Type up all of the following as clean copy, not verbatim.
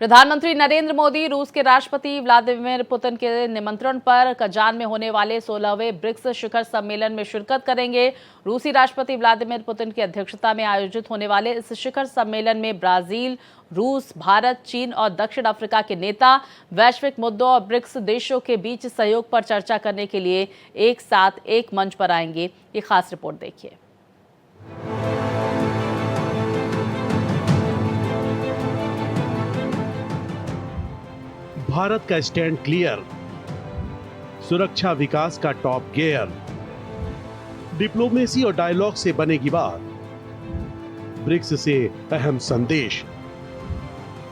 प्रधानमंत्री नरेंद्र मोदी रूस के राष्ट्रपति व्लादिमीर पुतिन के निमंत्रण पर कजान में होने वाले 16वें ब्रिक्स शिखर सम्मेलन में शिरकत करेंगे। रूसी राष्ट्रपति व्लादिमीर पुतिन की अध्यक्षता में आयोजित होने वाले इस शिखर सम्मेलन में ब्राजील, रूस, भारत, चीन और दक्षिण अफ्रीका के नेता वैश्विक मुद्दों और ब्रिक्स देशों के बीच सहयोग पर चर्चा करने के लिए एक साथ एक मंच पर आएंगे। ये खास रिपोर्ट देखिए। भारत का स्टैंड क्लियर, सुरक्षा विकास का टॉप गियर, डिप्लोमेसी और डायलॉग से बनेगी बात, ब्रिक्स से अहम संदेश,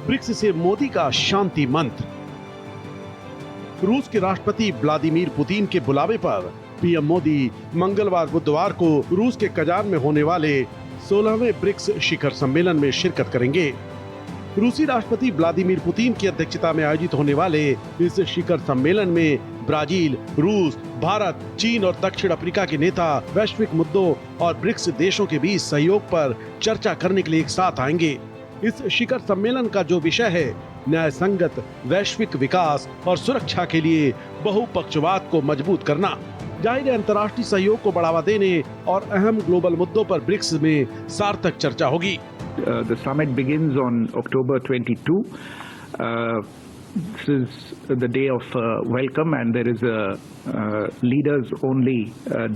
ब्रिक्स से मोदी का शांति मंत्र। रूस के राष्ट्रपति व्लादिमीर पुतिन के बुलावे पर पीएम मोदी मंगलवार बुधवार को रूस के कजान में होने वाले 16वें ब्रिक्स शिखर सम्मेलन में शिरकत करेंगे। रूसी राष्ट्रपति व्लादिमीर पुतिन की अध्यक्षता में आयोजित होने वाले इस शिखर सम्मेलन में ब्राजील, रूस, भारत, चीन और दक्षिण अफ्रीका के नेता वैश्विक मुद्दों और ब्रिक्स देशों के बीच सहयोग पर चर्चा करने के लिए एक साथ आएंगे। इस शिखर सम्मेलन का जो विषय है, न्याय संगत वैश्विक विकास और सुरक्षा के लिए बहुपक्षवाद को मजबूत करना। जाहिर है अंतर्राष्ट्रीय सहयोग को बढ़ावा देने और अहम ग्लोबल मुद्दों पर ब्रिक्स में सार्थक चर्चा होगी। The summit begins on October 22. This is the day of welcome, and there is a leaders-only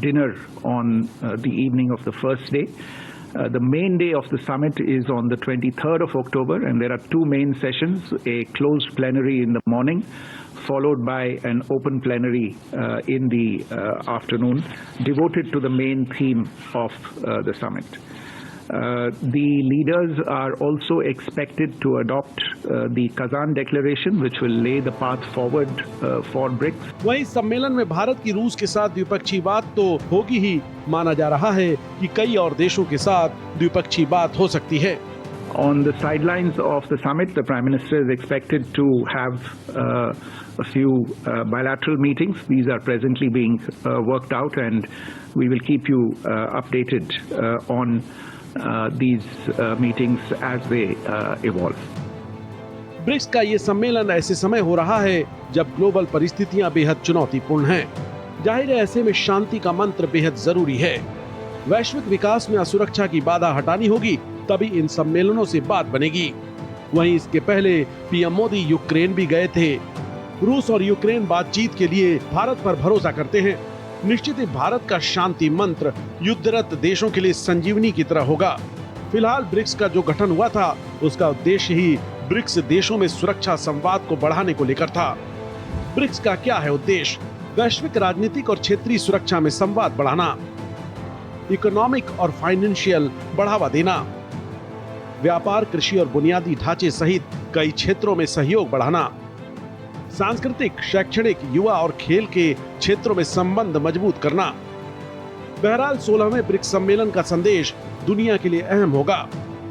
dinner on the evening of the first day. The main day of the summit is on the 23rd of October, and there are two main sessions, a closed plenary in the morning, followed by an open plenary in the afternoon, devoted to the main theme of the summit. The leaders are also expected to adopt the Kazan Declaration, which will lay the path forward for BRICS. वहीं सम्मेलन में भारत की रूस के साथ द्विपक्षीय बात तो होगी ही, माना जा रहा है कि कई और देशों के साथ द्विपक्षीय बात हो सकती है। On the sidelines of the summit, the Prime Minister is expected to have a few bilateral meetings. These are presently being worked out, and we will keep you updated on these meetings as they evolve. BRICS का ये सम्मेलन ऐसे समय हो रहा है जब global परिस्थितियां बेहद चुनौतीपूर्ण हैं। जाहिर है ऐसे में शांति का मंत्र बेहद जरूरी है। वैश्विक विकास में असुरक्षा की बाधा हटानी होगी, तभी इन सम्मेलनों से बात बनेगी। वहीं इसके पहले पीएम मोदी यूक्रेन भी गए थे। रूस और यूक्रेन बातचीत के लिए भारत पर भरोसा करते हैं। निश्चित ही भारत का शांति मंत्र युद्धरत देशों के लिए संजीवनी की तरह होगा। फिलहाल ब्रिक्स का जो गठन हुआ था, उसका उद्देश्य ही ब्रिक्स देशों में सुरक्षा संवाद को बढ़ाने को लेकर था। ब्रिक्स का क्या है उद्देश्य? वैश्विक राजनीतिक और क्षेत्रीय सुरक्षा में संवाद बढ़ाना, इकोनॉमिक और फाइनेंशियल बढ़ावा देना, व्यापार, कृषि और बुनियादी ढांचे सहित कई क्षेत्रों में सहयोग बढ़ाना, सांस्कृतिक, शैक्षणिक, युवा और खेल के क्षेत्रों में संबंध मजबूत करना। बहरहाल 16वें ब्रिक्स सम्मेलन का संदेश दुनिया के लिए अहम होगा।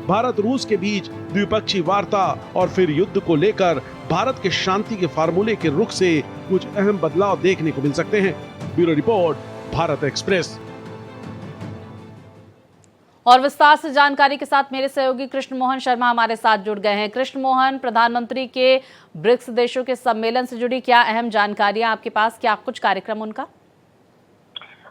भारत रूस के बीच द्विपक्षीय वार्ता और फिर युद्ध को लेकर भारत के शांति के फार्मूले के रुख से कुछ अहम बदलाव देखने को मिल सकते हैं। Bureau report, Bharat express. और विस्तार से जानकारी के साथ मेरे सहयोगी कृष्ण मोहन शर्मा हमारे साथ जुड़ गए हैं। कृष्ण मोहन, प्रधानमंत्री के ब्रिक्स देशों के सम्मेलन से जुड़ी क्या अहम जानकारियां आपके पास, क्या कुछ कार्यक्रम उनका?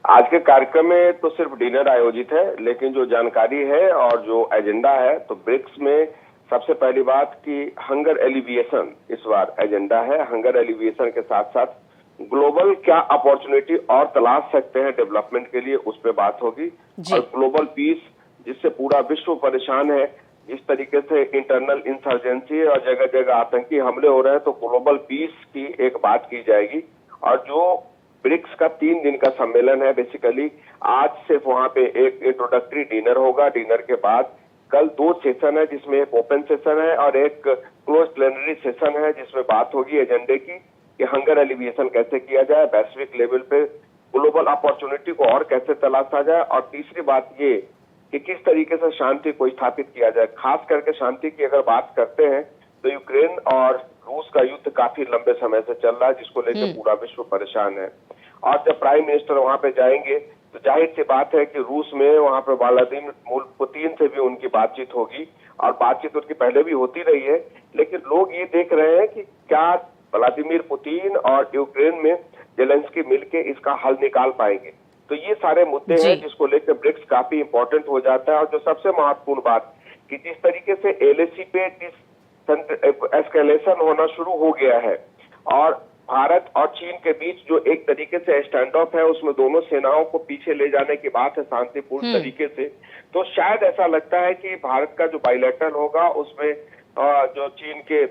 आज के कार्यक्रम में तो सिर्फ डिनर आयोजित है, लेकिन जो जानकारी है और जो एजेंडा है, तो ब्रिक्स में सबसे पहली बात कि हंगर एलिविएशन इस बार एजेंडा है। हंगर एलिविएशन के साथ साथ ग्लोबल क्या अपॉर्चुनिटी और तलाश सकते हैं डेवलपमेंट के लिए, उस पर बात होगी। और ग्लोबल पीस, जिससे पूरा विश्व परेशान है, जिस तरीके से इंटरनल इंसर्जेंसी और जगह जगह आतंकी हमले हो रहे हैं, तो ग्लोबल पीस की एक बात की जाएगी। और जो ब्रिक्स का 3 दिन का सम्मेलन है, बेसिकली आज सिर्फ वहां पे एक इंट्रोडक्टरी डिनर होगा। डिनर के बाद कल 2 सेशन है, जिसमें एक ओपन सेशन है और एक क्लोज प्लेनरी सेशन है, जिसमें बात होगी एजेंडे की कि हंगर एलिविएशन कैसे किया जाए, वैश्विक लेवल पे ग्लोबल अपॉर्चुनिटी को और कैसे तलाशा जाए, और तीसरी बात ये कि किस तरीके से शांति को स्थापित किया जाए। खास करके शांति की अगर बात करते हैं तो यूक्रेन और रूस का युद्ध काफी लंबे समय से चल रहा है, जिसको लेकर पूरा विश्व परेशान है। और जब प्राइम मिनिस्टर वहां पे जाएंगे तो जाहिर सी बात है कि रूस में वहां पे व्लादिमीर पुतिन से भी उनकी बातचीत होगी और बातचीत उनकी पहले भी होती रही है, लेकिन लोग ये देख रहे हैं कि क्या व्लादिमीर पुतिन और यूक्रेन में जेलेंस्की मिलके इसका हल निकाल पाएंगे। तो ये सारे मुद्दे हैं जिसको लेकर ब्रिक्स काफी इंपॉर्टेंट हो जाता है। और जो सबसे महत्वपूर्ण बात कि जिस तरीके से एलएसी पे एस्केलेशन होना शुरू हो गया है और भारत और चीन के बीच जो एक तरीके से स्टैंड ऑफ है, उसमें दोनों सेनाओं को पीछे ले जाने की बात है शांतिपूर्ण तरीके से, तो शायद ऐसा लगता है कि भारत का जो बायलैटरल होगा उसमें जो चीन के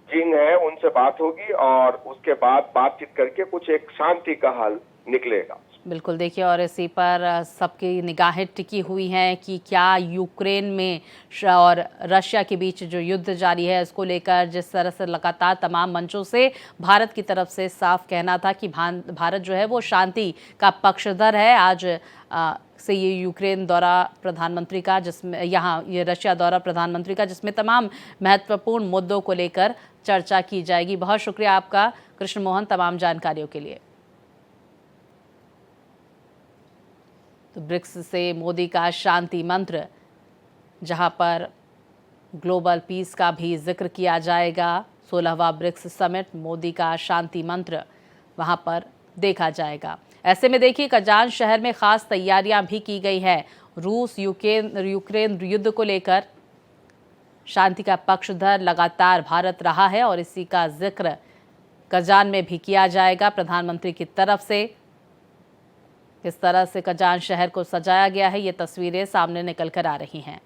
जिंग है उनसे बात होगी और उसके बाद बातचीत करके कुछ एक शांति का हल निकलेगा। बिल्कुल, देखिए, और इसी पर सबकी निगाहें टिकी हुई हैं कि क्या यूक्रेन में और रशिया के बीच जो युद्ध जारी है इसको लेकर जिस तरह से लगातार तमाम मंचों से भारत की तरफ से साफ कहना था कि भारत जो है वो शांति का पक्षधर है। आज से ये यूक्रेन दौरा प्रधानमंत्री का, जिसमें यहाँ ये रशिया दौरा प्रधानमंत्री का, जिसमें तमाम महत्वपूर्ण मुद्दों को लेकर चर्चा की जाएगी। बहुत शुक्रिया आपका कृष्ण मोहन तमाम जानकारियों के लिए। तो ब्रिक्स से मोदी का शांति मंत्र, जहां पर ग्लोबल पीस का भी जिक्र किया जाएगा। 16वां ब्रिक्स समिट, मोदी का शांति मंत्र वहां पर देखा जाएगा। ऐसे में देखिए, कजान शहर में खास तैयारियां भी की गई है। रूस यूक्रेन युद्ध को लेकर शांति का पक्षधर लगातार भारत रहा है और इसी का जिक्र कजान में भी किया जाएगा प्रधानमंत्री की तरफ से। किस तरह से कजान शहर को सजाया गया है, ये तस्वीरें सामने निकल कर आ रही हैं।